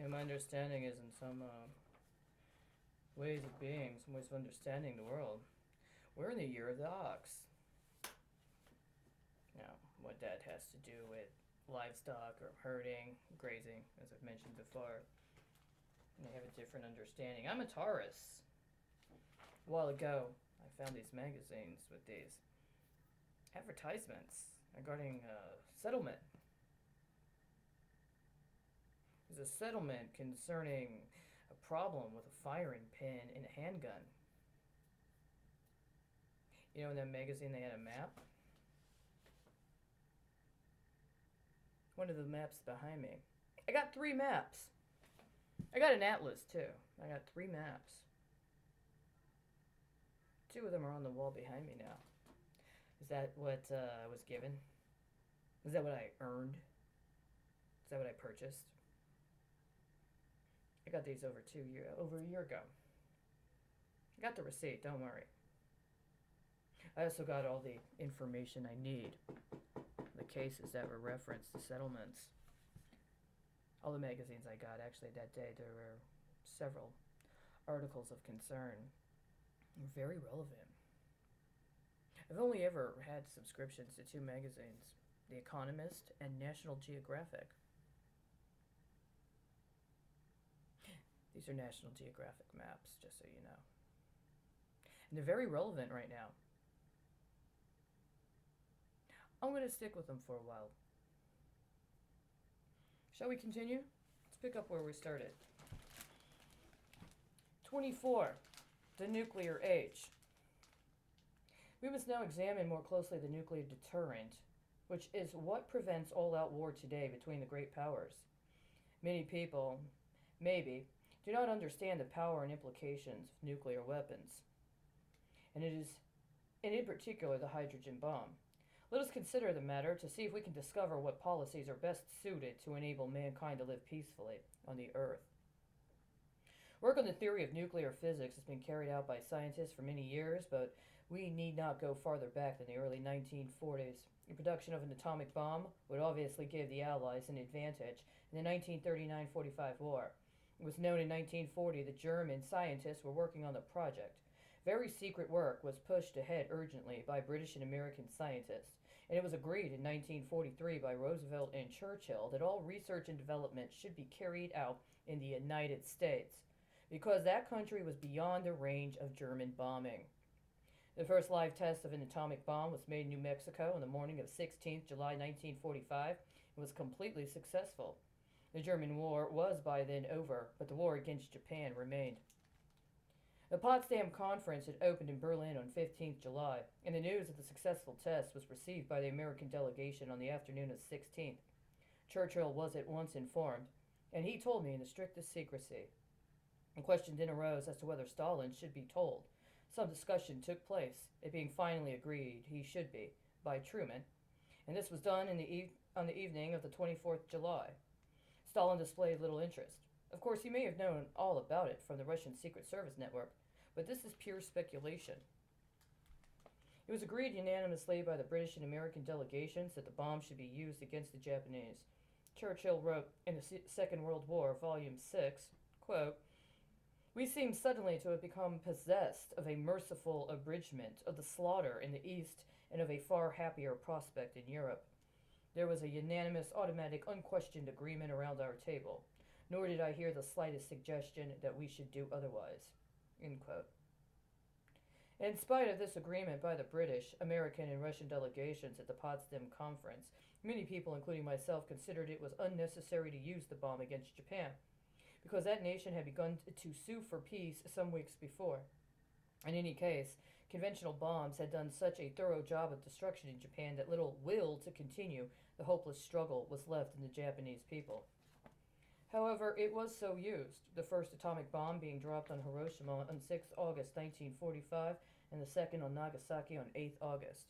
My understanding is in some ways of being, some ways of understanding the world. We're in the year of the ox. Now, what that has to do with livestock or herding, grazing, as I've mentioned before, they have a different understanding. I'm a Taurus. A while ago, I found these magazines with these advertisements regarding settlement. There's a settlement concerning a problem with a firing pin in a handgun. In that magazine they had a map. One of the maps behind me. I got 3 maps. I got an atlas too. I got 3 maps. 2 of them are on the wall behind me now. Is that what I was given? Is that what I earned? Is that what I purchased? I got these over a year ago. I got the receipt. Don't worry. I also got all the information I need. The cases that were referenced, the settlements. All the magazines I got actually that day. There were several articles of concern. Very relevant. I've only ever had subscriptions to 2 magazines, The Economist and National Geographic. These are National Geographic maps, just so you know. And they're very relevant right now. I'm going to stick with them for a while. Shall we continue? Let's pick up where we started. 24. The nuclear age. We must now examine more closely the nuclear deterrent, which is what prevents all-out war today between the great powers. Many people, maybe, do not understand the power and implications of nuclear weapons, and in particular the hydrogen bomb. Let us consider the matter to see if we can discover what policies are best suited to enable mankind to live peacefully on the Earth. Work on the theory of nuclear physics has been carried out by scientists for many years, but we need not go farther back than the early 1940s. The production of an atomic bomb would obviously give the Allies an advantage in the 1939-45 war. It was known in 1940 that German scientists were working on the project. Very secret work was pushed ahead urgently by British and American scientists, and it was agreed in 1943 by Roosevelt and Churchill that all research and development should be carried out in the United States, because that country was beyond the range of German bombing. The first live test of an atomic bomb was made in New Mexico on the morning of 16th July 1945 and was completely successful. The German war was by then over, but the war against Japan remained. The Potsdam Conference had opened in Berlin on 15th July, and the news of the successful test was received by the American delegation on the afternoon of 16th. Churchill was at once informed, and he told me in the strictest secrecy. A question then arose as to whether Stalin should be told. Some discussion took place, it being finally agreed he should be, by Truman, and this was done on the evening of the 24th July. Stalin displayed little interest. Of course, he may have known all about it from the Russian Secret Service network, but this is pure speculation. It was agreed unanimously by the British and American delegations that the bomb should be used against the Japanese. Churchill wrote in the Second World War, Volume 6, quote, "We seem suddenly to have become possessed of a merciful abridgment of the slaughter in the East and of a far happier prospect in Europe. There was a unanimous, automatic, unquestioned agreement around our table, nor did I hear the slightest suggestion that we should do otherwise." End quote. In spite of this agreement by the British, American, and Russian delegations at the Potsdam Conference, many people, including myself, considered it was unnecessary to use the bomb against Japan, because that nation had begun to sue for peace some weeks before. In any case, conventional bombs had done such a thorough job of destruction in Japan that little will to continue the hopeless struggle was left in the Japanese people. However, it was so used, the first atomic bomb being dropped on Hiroshima on 6 August 1945 and the second on Nagasaki on 8 August.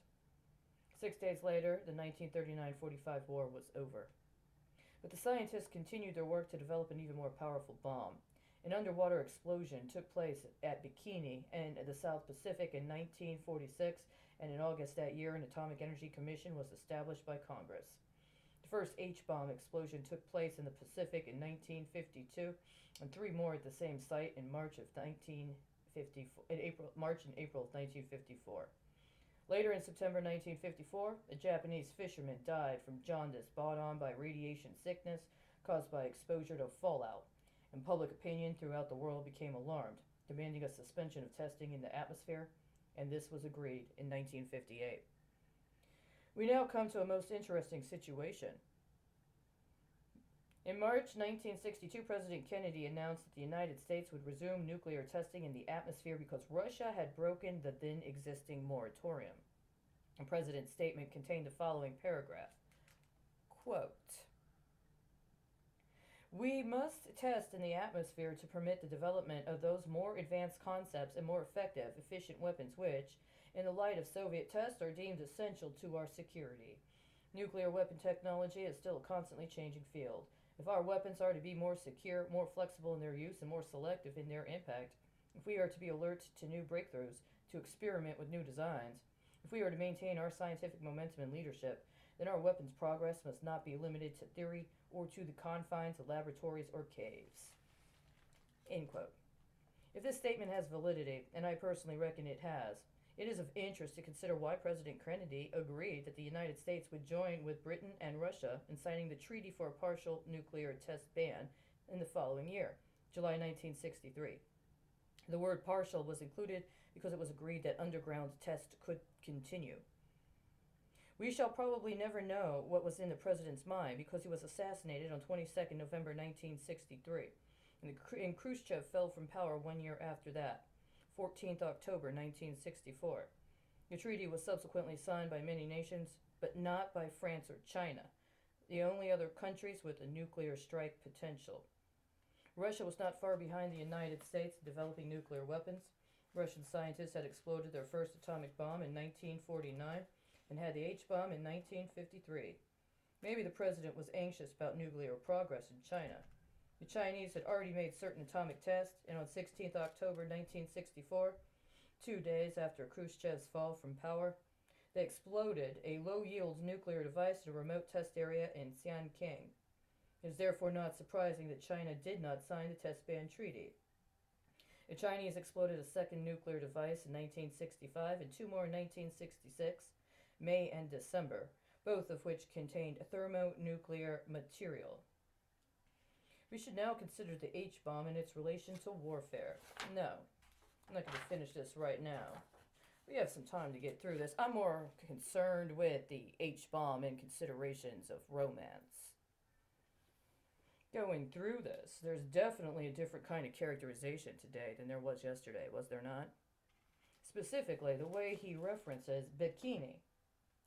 6 days later, the 1939-45 war was over. But the scientists continued their work to develop an even more powerful bomb. An underwater explosion took place at Bikini in the South Pacific in 1946, and in August that year, an Atomic Energy Commission was established by Congress. The first H-bomb explosion took place in the Pacific in 1952, and three more at the same site in March and April of 1954. Later in September 1954, a Japanese fisherman died from jaundice brought on by radiation sickness caused by exposure to fallout, and public opinion throughout the world became alarmed, demanding a suspension of testing in the atmosphere, and this was agreed in 1958. We now come to a most interesting situation. In March 1962, President Kennedy announced that the United States would resume nuclear testing in the atmosphere because Russia had broken the then existing moratorium. The President's statement contained the following paragraph. Quote, "We must test in the atmosphere to permit the development of those more advanced concepts and more effective, efficient weapons which, in the light of Soviet tests, are deemed essential to our security. Nuclear weapon technology is still a constantly changing field. If our weapons are to be more secure, more flexible in their use, and more selective in their impact, if we are to be alert to new breakthroughs, to experiment with new designs, if we are to maintain our scientific momentum and leadership, then our weapons progress must not be limited to theory or to the confines of laboratories or caves." End quote. If this statement has validity, and I personally reckon it has, it is of interest to consider why President Kennedy agreed that the United States would join with Britain and Russia in signing the Treaty for a Partial Nuclear Test Ban in the following year, July 1963. The word partial was included because it was agreed that underground tests could continue. We shall probably never know what was in the president's mind because he was assassinated on 22nd November 1963, and Khrushchev fell from power 1 year after that, 14th October 1964. The treaty was subsequently signed by many nations, but not by France or China, the only other countries with a nuclear strike potential. Russia was not far behind the United States in developing nuclear weapons. Russian scientists had exploded their first atomic bomb in 1949 and had the H-bomb in 1953. Maybe the president was anxious about nuclear progress in China. The Chinese had already made certain atomic tests, and on 16th October 1964, 2 days after Khrushchev's fall from power, they exploded a low-yield nuclear device in a remote test area in Xiankang. It is therefore not surprising that China did not sign the test ban treaty. The Chinese exploded a second nuclear device in 1965 and two more in 1966, May and December, both of which contained thermonuclear material. We should now consider the H-bomb and its relation to warfare. No, I'm not going to finish this right now. We have some time to get through this. I'm more concerned with the H-bomb and considerations of romance. Going through this, there's definitely a different kind of characterization today than there was yesterday, was there not? Specifically, the way he references bikini.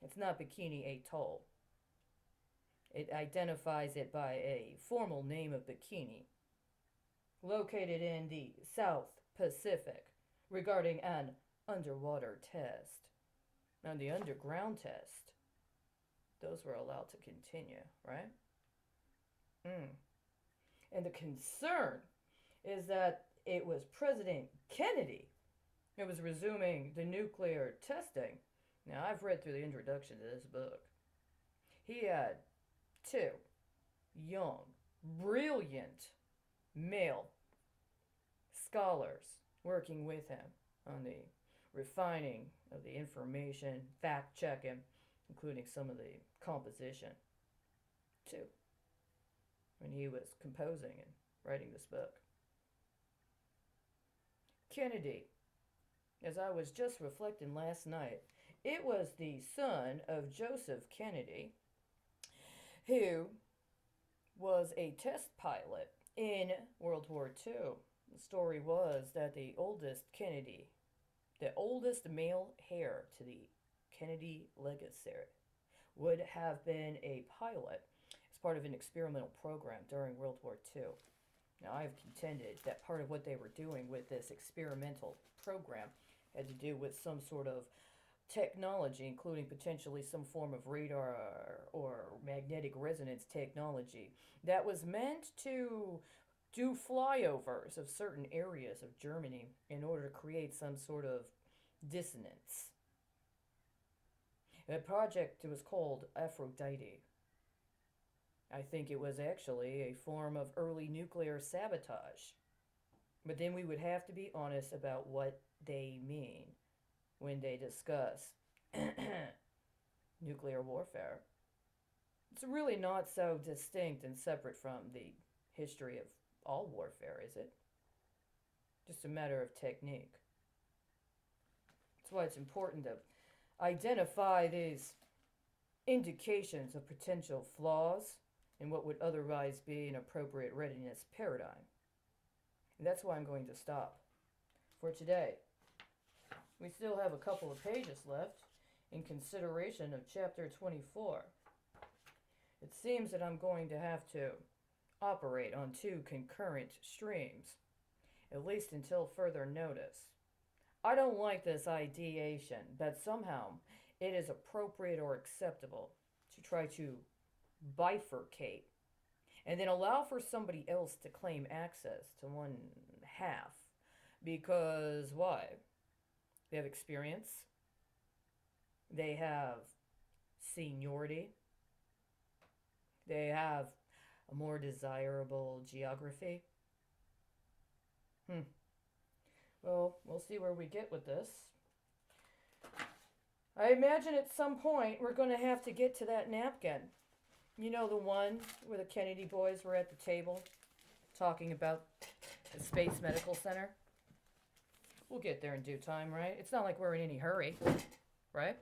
It's not Bikini Atoll. It identifies it by a formal name of bikini, located in the South Pacific, regarding an underwater test. Now, the underground test, those were allowed to continue, right? And the concern is that it was President Kennedy who was resuming the nuclear testing. Now, I've read through the introduction to this book. He had two young, brilliant male scholars working with him on the refining of the information, fact-checking, including some of the composition, too, when he was composing and writing this book. Kennedy, as I was just reflecting last night, it was the son of Joseph Kennedy, who was a test pilot in World War II. The story was that the oldest male heir to the Kennedy legacy, would have been a pilot as part of an experimental program during World War II. Now, I've contended that part of what they were doing with this experimental program had to do with some sort of technology, including potentially some form of radar or magnetic resonance technology that was meant to do flyovers of certain areas of Germany in order to create some sort of dissonance. The project was called Aphrodite. I think it was actually a form of early nuclear sabotage. But then we would have to be honest about what they mean when they discuss nuclear warfare. It's really not so distinct and separate from the history of all warfare, is it? Just a matter of technique. That's why it's important to identify these indications of potential flaws in what would otherwise be an appropriate readiness paradigm. And that's why I'm going to stop for today. We still have a couple of pages left in consideration of chapter 24. It seems that I'm going to have to operate on two concurrent streams, at least until further notice. I don't like this ideation, but somehow it is appropriate or acceptable to try to bifurcate and then allow for somebody else to claim access to one half. Because why? They have experience, they have seniority, they have a more desirable geography. Well, we'll see where we get with this. I imagine at some point we're going to have to get to that napkin. You know, the one where the Kennedy boys were at the table talking about the Space Medical Center? We'll get there in due time, right? It's not like we're in any hurry, right?